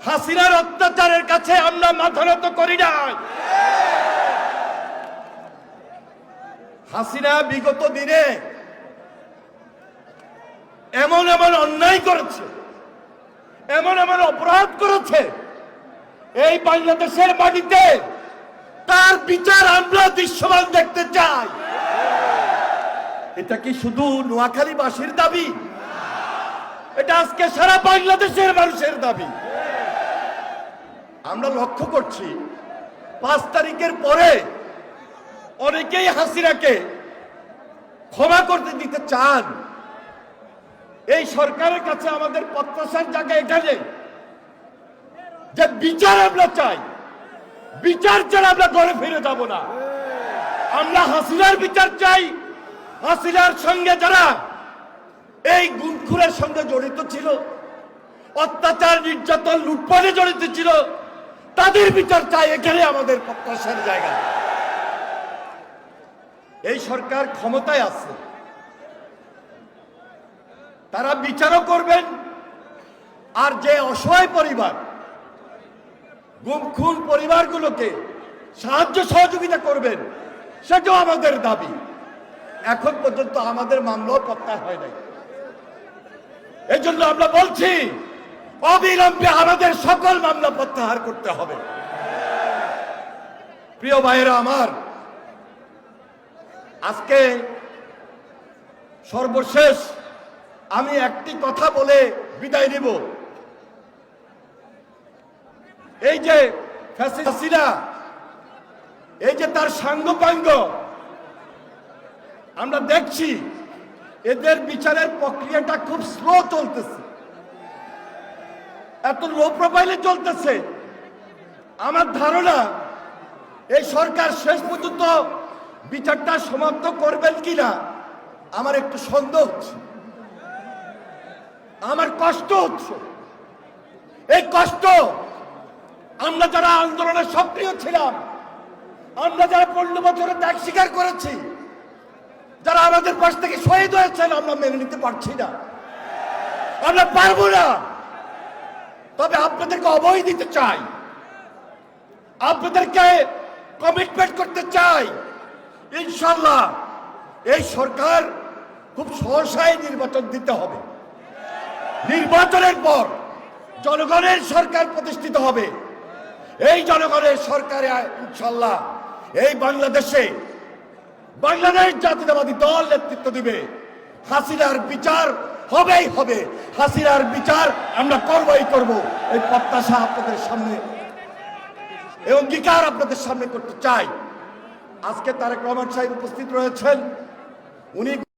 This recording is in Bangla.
হাসিনার অত্যাচারের কাছে আমরা মাথা নত করি না। হাসিনা বিগত দিনে এমন এমন অন্যায় করেছে, এমন এমন অপরাধ করেছে, এই বাংলাদেশের মাটিতে তার বিচার আমরা দৃশ্যমান দেখতে চাই। এটা কি শুধু নোয়াখালীবাসীর দাবি? এটা আজকে সারা বাংলাদেশের মানুষের দাবি। আমরা লক্ষ্য করছি 5 তারিখের পরে অনেকেই হাসিনাকে ক্ষমা করতে দিতে চান। এই সরকারের কাছে আমাদের প্রত্যাশার জায়গা এখানে যে বিচার আমরা চাই। বিচার ছাড়া আমরা ঘরে ফিরে যাব না। আমরা হাসিনার বিচার চাই। হাসিনার সঙ্গে যারা এই গুমখুরের সঙ্গে জড়িত ছিল, অত্যাচার, নির্যাতন, লুটপাটে জড়িত ছিল, তাদের বিচার চাই। এখানে আমাদের প্রত্যাশার জায়গা। এই সরকার ক্ষমতায় আছে, তারা বিচারও করবেন। আর যে অসহায় পরিবার, গুমখুন পরিবারগুলোকে সাহায্য সহযোগিতা করবেন, সেটাও আমাদের দাবি। এখন পর্যন্ত আমাদের মামলাও প্রত্যাহার হয় নাই। এই জন্য আমরা বলছি অবিলম্বে আমাদের সকল মামলা প্রত্যাহার করতে হবে। প্রিয় ভাইয়েরা আমার, আজকে সর্বশেষ আমি একটি কথা বলে বিদায় নিব। এই যে হাসিনা, এই যে তার সাঙ্গপাঙ্গ, আমরা দেখছি এদের বিচারের প্রক্রিয়াটা খুব স্লো চলতেছে, এত লো প্রোফাইলে চলতেছে। আমার ধারণা এই সরকার শেষ পর্যন্ত বিচারটা সমাপ্ত করবেন কিনা আমার একটু সন্দেহ হচ্ছে, আমার কষ্ট হচ্ছে। এই কষ্ট আমরা যারা আন্দোলনে সক্রিয় ছিলাম, আমরা যারা 15 বছরের ত্যাগ স্বীকার করেছি, যারা আমাদের পাশ থেকে শহীদ হয়েছেন, আমরা মেনে নিতে পারছি না, আমরা পারবো না। তবে আপনাদেরকে অভয় দিতে চাই, আপনাদেরকে কমিটমেন্ট করতে চাই। ইনশাআল্লাহ এই সরকার খুব সহসায় নির্বাচন দিতে হবে। নির্বাচনের পর জনগণের সরকার প্রতিষ্ঠিত হবে। এই জনগণের সরকারে ইনশাআল্লাহ এই বাংলাদেশে বাংলাদেশ জাতীয়তাবাদী দল নেতৃত্ব দিবে। হাসিনার বিচার হবেই হবে, হাসিনার বিচার আমরা করবই করব। এই প্রত্যাশা আপনাদের সামনে, এই অঙ্গীকার আপনাদের সামনে করতে চাই। আজকে তারেক রহমান সাহেব উপস্থিত রয়েছেন। উনি